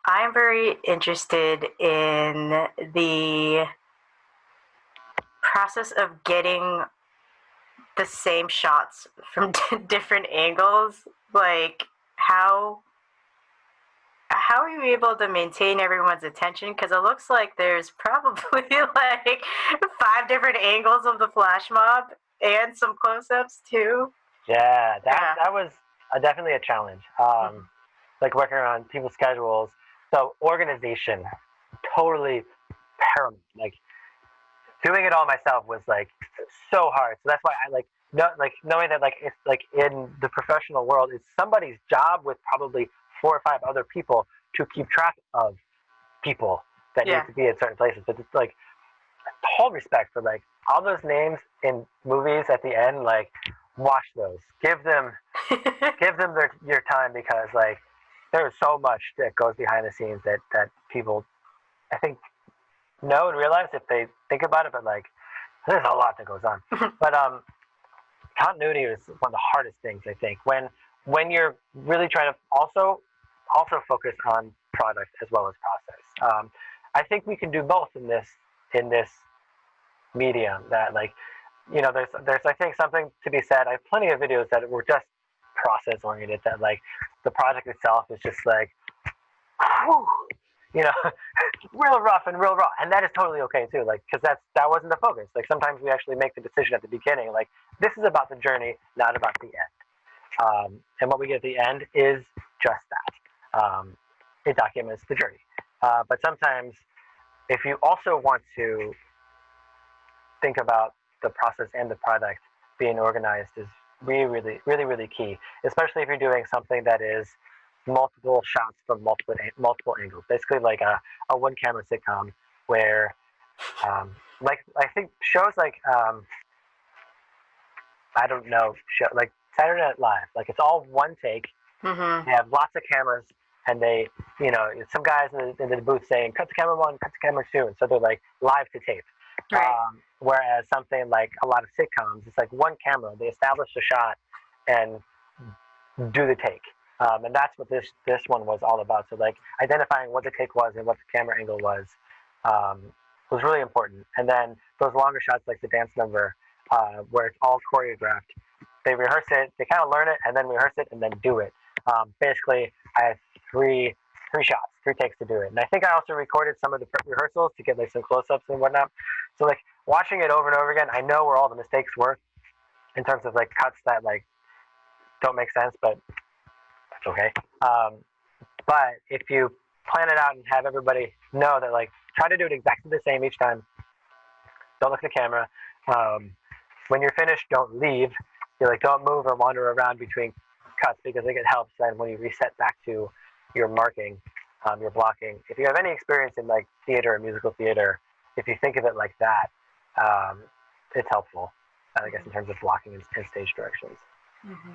I'm very interested in the process of getting the same shots from different angles. Like, how are you able to maintain everyone's attention? Because it looks like there's probably like 5 different angles of the flash mob and some close-ups too. Yeah, that was definitely a challenge. Like working around people's schedules. So organization, totally paramount. Like doing it all myself was like so hard. So that's why I knowing that like it's like in the professional world, it's somebody's job with probably 4 or 5 other people to keep track of people that need to be at certain places. But it's like whole respect for like all those names in movies at the end. Like watch those, give them your time, because like there's so much that goes behind the scenes that people I think know and realize if they think about it, but like there's a lot that goes on. But continuity is one of the hardest things, I think, when you're really trying to also focus on product as well as process. I think we can do both in this medium. That like there's I think something to be said. I have plenty of videos that were just process oriented, that like the project itself is just like whew, real rough and real raw, and that is totally okay too. Like because that wasn't the focus. Like sometimes we actually make the decision at the beginning, like this is about the journey, not about the end. And what we get at the end is just that. It documents the journey. But sometimes, if you also want to think about the process and the product, being organized is really, really, really key, especially if you're doing something that is multiple shots from multiple angles. Basically, like a one-camera sitcom where, like I think shows like I don't know, like Saturday Night Live, like it's all one take. Mm-hmm. They have lots of cameras, and they, some guys in the booth saying, cut to camera 1, cut to camera 2, and so they're like live to tape. Right. Whereas something like a lot of sitcoms, it's like one camera, they establish a shot and do the take. And that's what this one was all about. So like identifying what the take was and what the camera angle was really important. And then those longer shots, like the dance number, where it's all choreographed, they rehearse it, they kind of learn it, and then rehearse it, and then do it. Basically, I had three shots, 3 takes to do it. And I think I also recorded some of the rehearsals to get like some close-ups and whatnot. So like watching it over and over again, I know where all the mistakes were in terms of like cuts that like don't make sense, but that's okay. But if you plan it out and have everybody know that, like, try to do it exactly the same each time. Don't look at the camera. When you're finished, don't leave. You're like, don't move or wander around between cuts, because I think it helps then when you reset back to your marking, your blocking. If you have any experience in like theater or musical theater, if you think of it like that, it's helpful, I guess, in terms of blocking and stage directions. Mm-hmm.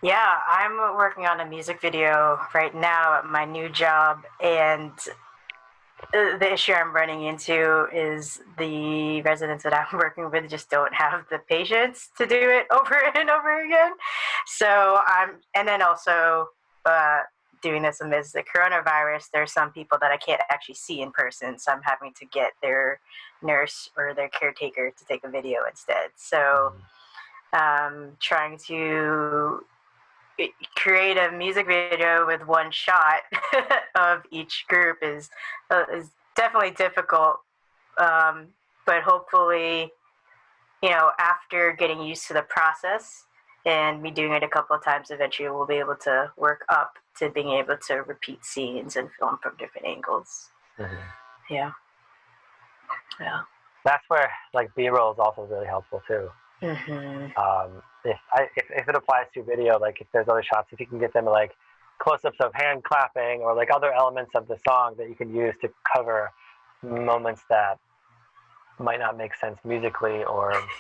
Yeah, I'm working on a music video right now at my new job, and the issue I'm running into is the residents that I'm working with just don't have the patience to do it over and over again. So and then also doing this amidst the coronavirus, there's some people that I can't actually see in person, so I'm having to get their nurse or their caretaker to take a video instead. So trying to create a music video with one shot of each group is definitely difficult, but hopefully, after getting used to the process and me doing it a couple of times, eventually we'll be able to work up to being able to repeat scenes and film from different angles. Mm-hmm. Yeah. That's where like B-roll is also really helpful too. Mm-hmm. If it applies to video, like if there's other shots, if you can get them like close-ups of hand clapping or like other elements of the song that you can use to cover moments that might not make sense musically or visually.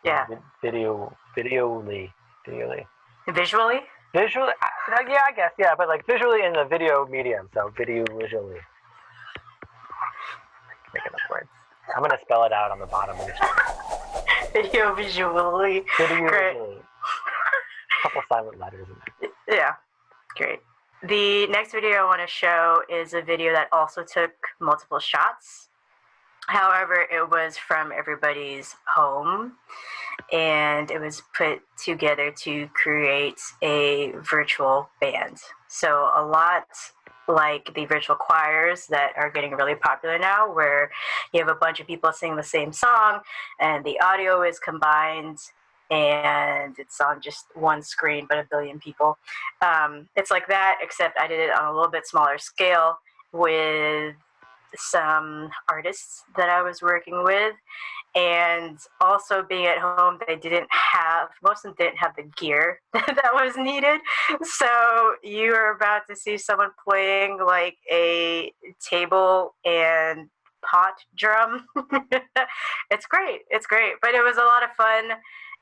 Yeah, I guess, yeah, but like visually in the video medium, so video visually. Making up words. I'm gonna spell it out on the bottom of the screen. Video visually. Video visually. A couple silent letters in there. Yeah, great. The next video I want to show is a video that also took multiple shots. However, it was from everybody's home, and it was put together to create a virtual band. So a lot like the virtual choirs that are getting really popular now, where you have a bunch of people singing the same song and the audio is combined and it's on just one screen but a billion people. It's like that, except I did it on a little bit smaller scale with some artists that I was working with. And also being at home, most of them didn't have the gear that was needed. So you are about to see someone playing like a table and pot drum. It's great. But it was a lot of fun.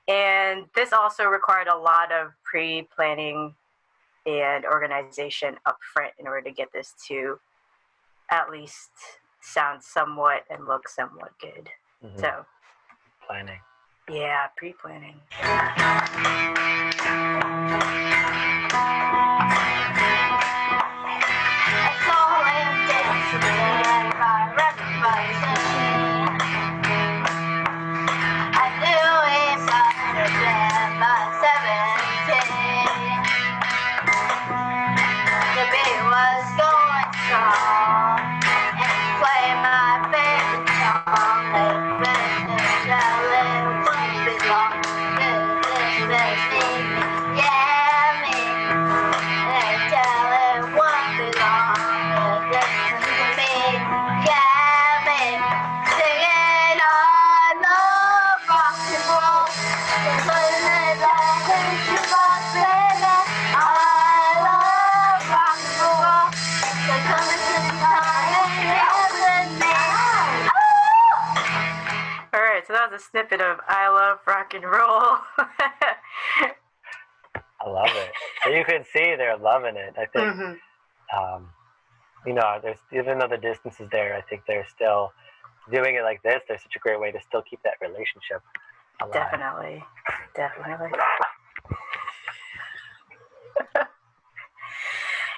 And this also required a lot of pre-planning and organization up front in order to get this to at least sound somewhat and look somewhat good. Mm-hmm. So planning. Yeah, pre-planning. So that was a snippet of I Love Rock and Roll. I love it. And you can see they're loving it. I think, there's, even though the distance is there, I think they're still doing it like this. There's such a great way to still keep that relationship alive. Definitely.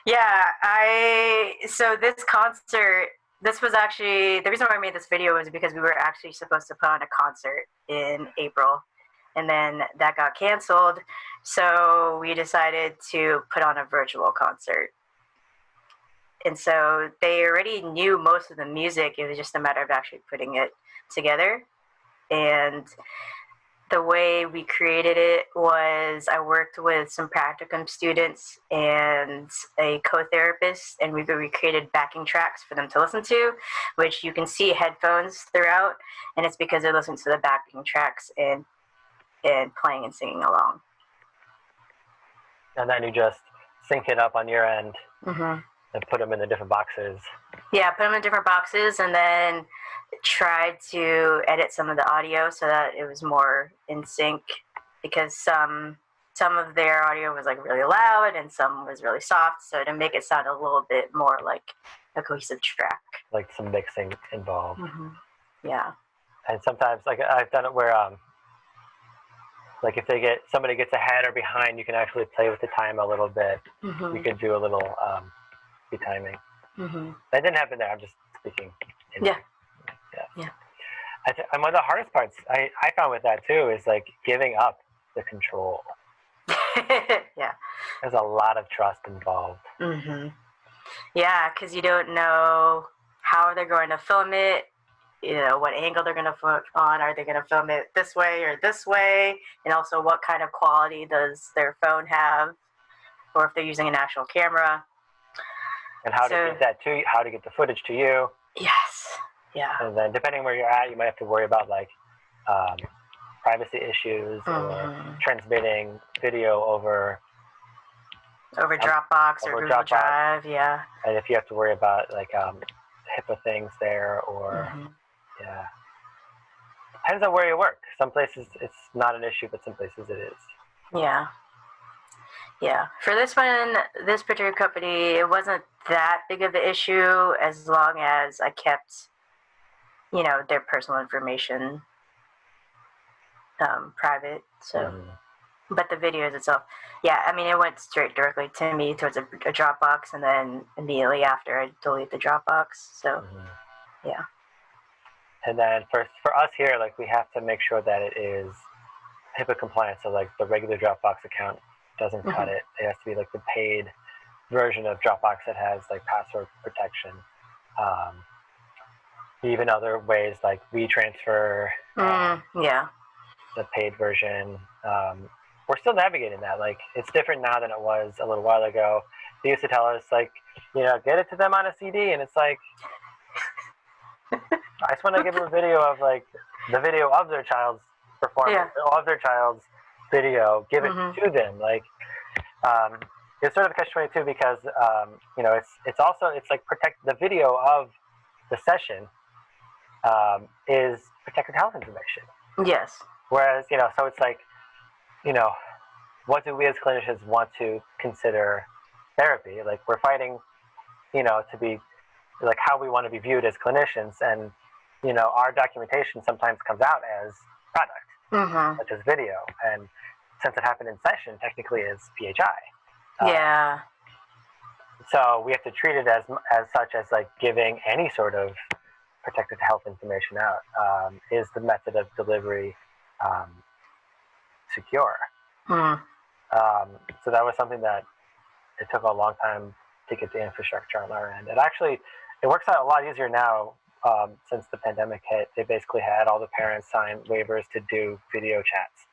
Yeah, so this concert, this was actually, the reason why I made this video was because we were actually supposed to put on a concert in April, and then that got canceled, so we decided to put on a virtual concert. And so they already knew most of the music, it was just a matter of actually putting it together. And the way we created it was I worked with some practicum students and a co-therapist, and we created backing tracks for them to listen to, which you can see headphones throughout, and it's because they're listening to the backing tracks and playing and singing along. And then you just sync it up on your end and put them in the different boxes. Yeah, put them in different boxes, and then tried to edit some of the audio so that it was more in sync, because some of their audio was like really loud and some was really soft, so to make it sound a little bit more like a cohesive track. Like some mixing involved. Yeah. And sometimes, like I've done it where like if somebody gets ahead or behind, you can actually play with the time a little bit. You could do a little retiming. That didn't happen there. I'm just speaking. Yeah. And one of the hardest parts I found with that too is like giving up the control. Yeah. There's a lot of trust involved. Yeah, because you don't know how they're going to film it, what angle they're going to put on. Are they going to film it this way or this way? And also what kind of quality does their phone have, or if they're using an actual camera. And how to get that to you, how to get the footage to you. Yes. Yeah. And then depending where you're at, you might have to worry about like privacy issues or transmitting video over Dropbox or Google Drive. Yeah. And if you have to worry about like HIPAA things there, or depends on where you work. Some places it's not an issue, but some places it is. Yeah. Yeah. For this one, this particular company, it wasn't that big of an issue as long as I kept their personal information private. So But the videos itself, yeah, I mean, it went straight directly to me towards a Dropbox, and then immediately after, I deleted the Dropbox. So, yeah. And then for us here, like we have to make sure that it is HIPAA compliant. So like the regular Dropbox account doesn't cut it. It has to be like the paid version of Dropbox that has like password protection. Even other ways like WeTransfer, yeah, the paid version. We're still navigating that. Like it's different now than it was a little while ago. They used to tell us like, you know, get it to them on a CD, and it's like, I just want to give them a video of like the video of their child's performance, of their child's video, give it to them. Like, it's sort of catch-22 because you know it's also like protect the video of the session is protected health information. Yes. Whereas you know, so it's like, you know, what do we as clinicians want to consider therapy? Like we're fighting, you know, to be like how we want to be viewed as clinicians, and you know, our documentation sometimes comes out as product, such as video, and since it happened in session, technically it's PHI. Yeah. So we have to treat it as such as like giving any sort of protected health information out. Is the method of delivery secure? So that was something that it took a long time to get the infrastructure on our end. It works out a lot easier now since the pandemic hit. They basically had all the parents sign waivers to do video chats.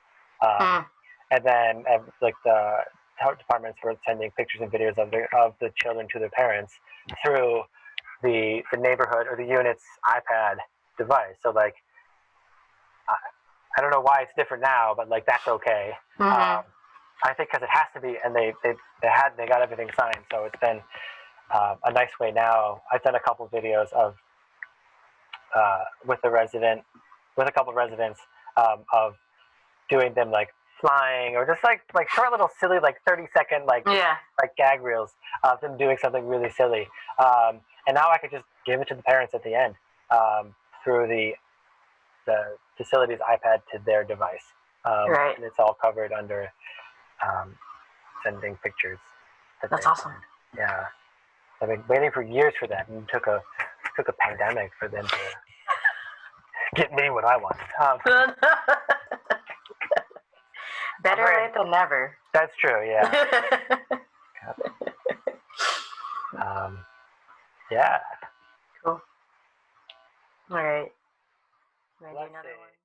And then like the health departments were sending pictures and videos of the children to their parents through the neighborhood or the unit's iPad device. So like, I don't know why it's different now, but like that's okay. I think because it has to be, and they got everything signed, so it's been a nice way now. I've done a couple videos of with a couple of residents of doing them like flying or just like short little silly like 30-second like gag reels of them doing something really silly. And now I could just give it to the parents at the end through the facility's iPad to their device. And it's all covered under sending pictures. That's awesome. Yeah. I've been waiting for years for that, and it took a pandemic for them to get me what I want. Better late than never. That's true, yeah. Yeah. Cool. All right. Let's see.